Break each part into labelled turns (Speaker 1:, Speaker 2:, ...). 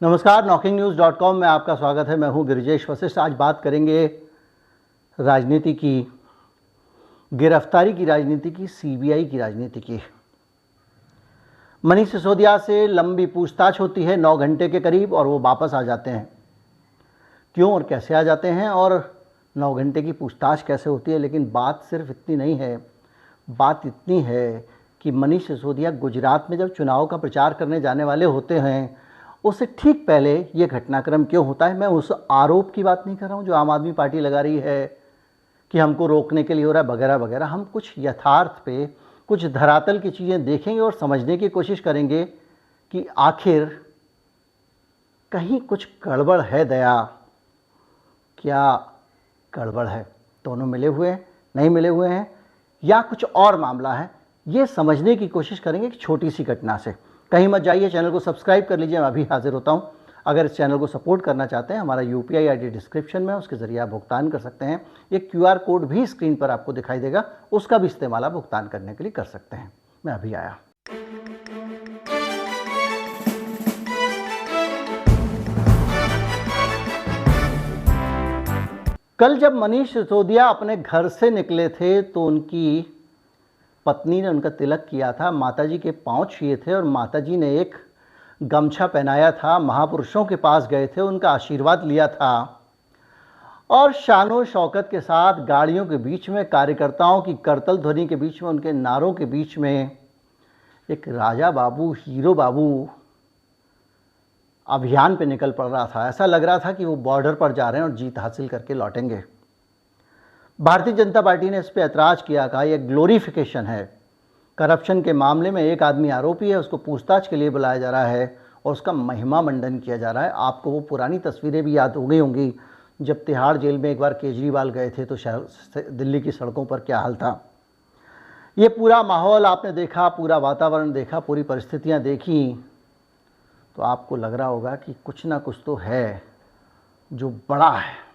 Speaker 1: नमस्कार, knocking-news.com में आपका स्वागत है। मैं हूं गिरिजेश वशिष्ठ। आज बात करेंगे राजनीति की, गिरफ्तारी की राजनीति की, सीबीआई की राजनीति की। मनीष सिसोदिया से लंबी पूछताछ होती है 9 घंटे के करीब और वो वापस आ जाते हैं। क्यों और कैसे आ जाते हैं और 9 घंटे की पूछताछ कैसे होती है? लेकिन बात सिर्फ इतनी नहीं है। बात इतनी है कि मनीष सिसोदिया गुजरात में जब चुनाव का प्रचार करने जाने वाले होते हैं, उससे ठीक पहले ये घटनाक्रम क्यों होता है? मैं उस आरोप की बात नहीं कर रहा हूँ जो आम आदमी पार्टी लगा रही है कि हमको रोकने के लिए हो रहा है वगैरह वगैरह। हम कुछ यथार्थ पे, कुछ धरातल की चीज़ें देखेंगे और समझने की कोशिश करेंगे कि आखिर कहीं कुछ गड़बड़ है। दया, क्या गड़बड़ है? दोनों मिले हुए हैं, नहीं मिले हुए हैं, या कुछ और मामला है? ये समझने की कोशिश करेंगे एक छोटी सी घटना से। कहीं मत जाइए, चैनल को सब्सक्राइब कर लीजिए। मैं अभी हाजिर होता हूं। अगर इस चैनल को सपोर्ट करना चाहते हैं, हमारा यूपीआई आईडी डिस्क्रिप्शन में, उसके ज़रिए आप भुगतान कर सकते हैं। एक क्यूआर कोड भी स्क्रीन पर आपको दिखाई देगा, उसका भी इस्तेमाल आप भुगतान करने के लिए कर सकते हैं। मैं अभी आया। कल जब मनीष सिसोदिया अपने घर से निकले थे तो उनकी पत्नी ने उनका तिलक किया था, माताजी के पांव छुए थे और माताजी ने एक गमछा पहनाया था। महापुरुषों के पास गए थे, उनका आशीर्वाद लिया था और शानो शौकत के साथ गाड़ियों के बीच में, कार्यकर्ताओं की करतल ध्वनि के बीच में, उनके नारों के बीच में एक राजा बाबू, हीरो बाबू अभियान पे निकल पड़ रहा था। ऐसा लग रहा था कि वो बॉर्डर पर जा रहे हैं और जीत हासिल करके लौटेंगे। भारतीय जनता पार्टी ने इस पर ऐतराज़ किया, कहा यह ग्लोरिफिकेशन है। करप्शन के मामले में एक आदमी आरोपी है, उसको पूछताछ के लिए बुलाया जा रहा है और उसका महिमा मंडन किया जा रहा है। आपको वो पुरानी तस्वीरें भी याद हो गई होंगी जब तिहाड़ जेल में एक बार केजरीवाल गए थे तो शहर दिल्ली की सड़कों पर क्या हाल था। ये पूरा माहौल आपने देखा, पूरा वातावरण देखा, पूरी परिस्थितियाँ देखी तो आपको लग रहा होगा कि कुछ ना कुछ तो है जो बड़ा है।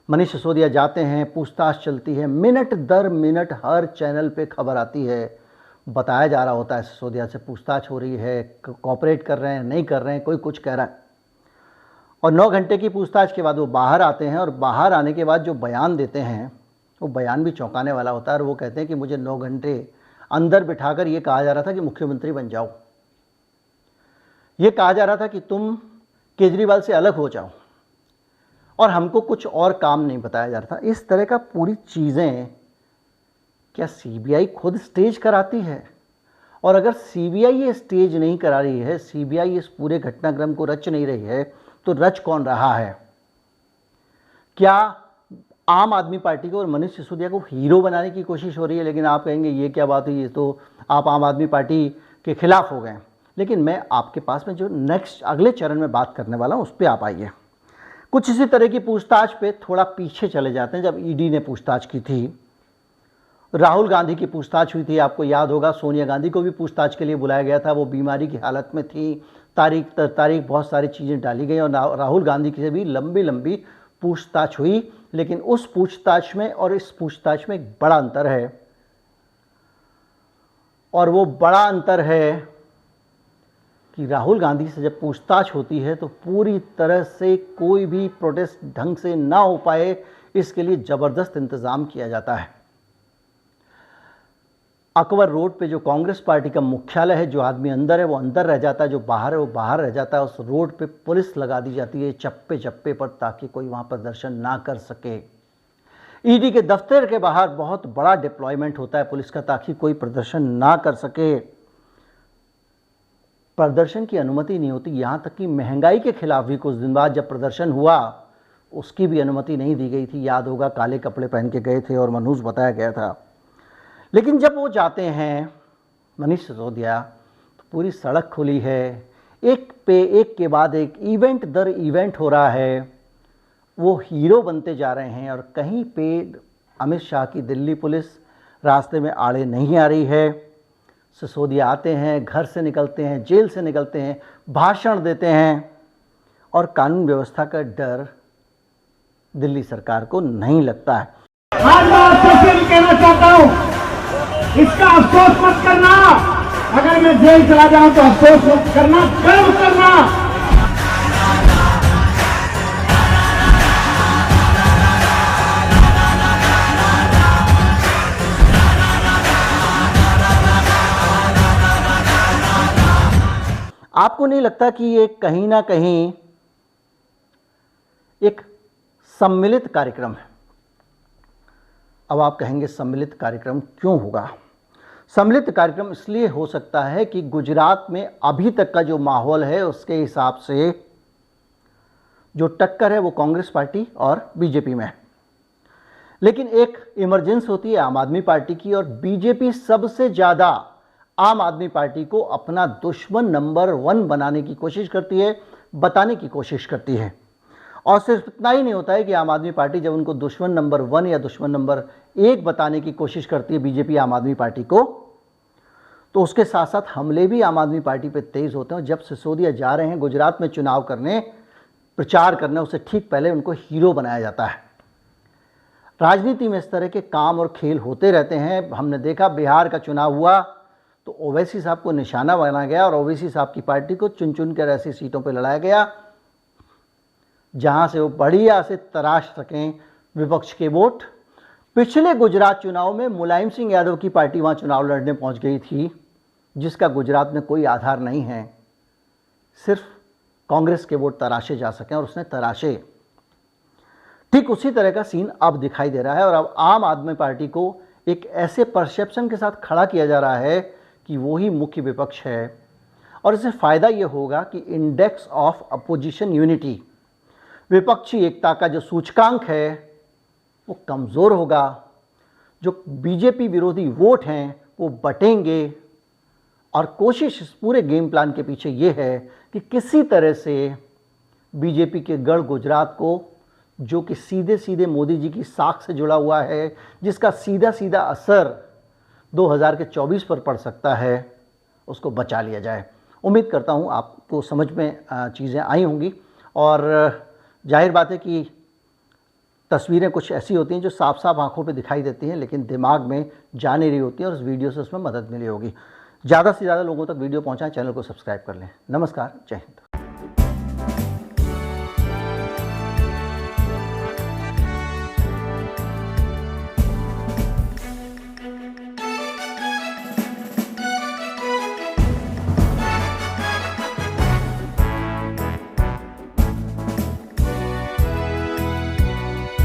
Speaker 1: मनीष सिसोदिया जाते हैं, पूछताछ चलती है, मिनट दर मिनट हर चैनल पे खबर आती है। बताया जा रहा होता है सिसोदिया से पूछताछ हो रही है, कोऑपरेट कर रहे हैं, नहीं कर रहे हैं, कोई कुछ कह रहा है। और 9 घंटे की पूछताछ के बाद वो बाहर आते हैं और बाहर आने के बाद जो बयान देते हैं वो बयान भी चौंकाने वाला होता है। और वो कहते हैं कि मुझे 9 घंटे अंदर बिठाकर ये कहा जा रहा था कि मुख्यमंत्री बन जाओ, ये कहा जा रहा था कि तुम केजरीवाल से अलग हो जाओ, और हमको कुछ और काम नहीं बताया जा रहा था। इस तरह का पूरी चीज़ें क्या सीबीआई खुद स्टेज कराती है? और अगर सीबीआई ये स्टेज नहीं करा रही है, सीबीआई इस पूरे घटनाक्रम को रच नहीं रही है, तो रच कौन रहा है? क्या आम आदमी पार्टी को और मनीष सिसोदिया को हीरो बनाने की कोशिश हो रही है? लेकिन आप कहेंगे ये क्या बात हुई, ये तो आप आम आदमी पार्टी के खिलाफ हो गए। लेकिन मैं आपके पास में जो नेक्स्ट अगले चरण में बात करने वाला हूँ उस पर आप आइए। कुछ इसी तरह की पूछताछ पे थोड़ा पीछे चले जाते हैं। जब ईडी ने पूछताछ की थी, राहुल गांधी की पूछताछ हुई थी, आपको याद होगा। सोनिया गांधी को भी पूछताछ के लिए बुलाया गया था, वो बीमारी की हालत में थी। तारीख बहुत सारी चीज़ें डाली गई और राहुल गांधी से भी लंबी लंबी पूछताछ हुई। लेकिन उस पूछताछ में और इस पूछताछ में एक बड़ा अंतर है, और वो बड़ा अंतर है कि राहुल गांधी से जब पूछताछ होती है तो पूरी तरह से कोई भी प्रोटेस्ट ढंग से ना हो पाए, इसके लिए ज़बरदस्त इंतज़ाम किया जाता है। अकबर रोड पे जो कांग्रेस पार्टी का मुख्यालय है, जो आदमी अंदर है वो अंदर रह जाता है, जो बाहर है वो बाहर रह जाता है। उस रोड पे पुलिस लगा दी जाती है चप्पे चप्पे पर, ताकि कोई वहाँ प्रदर्शन ना कर सके। ईडी के दफ्तर के बाहर बहुत बड़ा डिप्लॉयमेंट होता है पुलिस का, ताकि कोई प्रदर्शन ना कर सके। प्रदर्शन की अनुमति नहीं होती, यहाँ तक कि महंगाई के खिलाफ भी कुछ दिन बाद जब प्रदर्शन हुआ उसकी भी अनुमति नहीं दी गई थी। याद होगा, काले कपड़े पहन के गए थे और मनहूस बताया गया था। लेकिन जब वो जाते हैं मनीष सिसोदिया, तो पूरी सड़क खुली है, एक पे एक के बाद एक इवेंट दर इवेंट हो रहा है। वो हीरो बनते जा रहे हैं और कहीं पे अमित शाह की दिल्ली पुलिस रास्ते में आड़े नहीं आ रही है। सिसोदिया आते हैं, घर से निकलते हैं, जेल से निकलते हैं, भाषण देते हैं, और कानून व्यवस्था का डर दिल्ली सरकार को नहीं लगता है।
Speaker 2: आज मैं आपसे फिर कहना चाहता हूं, इसका अफसोस मत करना। अगर मैं जेल चला जाऊं तो अफसोस मत करना, गर्व करना।
Speaker 1: आपको नहीं लगता कि ये कहीं ना कहीं एक सम्मिलित कार्यक्रम है? अब आप कहेंगे सम्मिलित कार्यक्रम क्यों होगा? सम्मिलित कार्यक्रम इसलिए हो सकता है कि गुजरात में अभी तक का जो माहौल है उसके हिसाब से जो टक्कर है वो कांग्रेस पार्टी और बीजेपी में है, लेकिन एक इमरजेंसी होती है आम आदमी पार्टी की, और बीजेपी सबसे ज़्यादा आम आदमी पार्टी को अपना दुश्मन नंबर 1 बनाने की कोशिश करती है, बताने की कोशिश करती है। और सिर्फ इतना ही नहीं होता है कि आम आदमी पार्टी जब उनको दुश्मन नंबर 1 या दुश्मन नंबर 1 बताने की कोशिश करती है बीजेपी आम आदमी पार्टी को, तो उसके साथ साथ हमले भी आम आदमी पार्टी पे तेज़ होते हैं। जब सिसोदिया जा रहे हैं गुजरात में चुनाव करने, प्रचार करने, उससे ठीक पहले उनको हीरो बनाया जाता है। राजनीति में इस तरह के काम और खेल होते रहते हैं। हमने देखा बिहार का चुनाव हुआ तो ओवैसी साहब को निशाना बनाया गया और ओवैसी साहब की पार्टी को चुन चुन कर ऐसी सीटों पर लड़ाया गया जहां से वो बढ़िया से तराश सकें विपक्ष के वोट। पिछले गुजरात चुनाव में मुलायम सिंह यादव की पार्टी वहां चुनाव लड़ने पहुंच गई थी, जिसका गुजरात में कोई आधार नहीं है, सिर्फ कांग्रेस के वोट तराशे जा सकें, और उसने तराशे। ठीक उसी तरह का सीन अब दिखाई दे रहा है और अब आम आदमी पार्टी को एक ऐसे परसेप्शन के साथ खड़ा किया जा रहा है कि वो ही मुख्य विपक्ष है, और इससे फ़ायदा ये होगा कि इंडेक्स ऑफ अपोजिशन यूनिटी, विपक्षी एकता का जो सूचकांक है वो कमज़ोर होगा, जो बीजेपी विरोधी वोट हैं वो बटेंगे। और कोशिश इस पूरे गेम प्लान के पीछे ये है कि किसी तरह से बीजेपी के गढ़ गुजरात को, जो कि सीधे सीधे मोदी जी की साख से जुड़ा हुआ है, जिसका सीधा सीधा असर 2024 पर पड़ सकता है, उसको बचा लिया जाए। उम्मीद करता हूँ आपको समझ में चीज़ें आई होंगी, और जाहिर बात है कि तस्वीरें कुछ ऐसी होती हैं जो साफ साफ आंखों पे दिखाई देती हैं, लेकिन दिमाग में जा नहीं रही होती है, और इस वीडियो से उसमें मदद मिली होगी। ज़्यादा से ज़्यादा लोगों तक वीडियो पहुंचाएं, चैनल को सब्सक्राइब कर लें। नमस्कार, जय हिंद।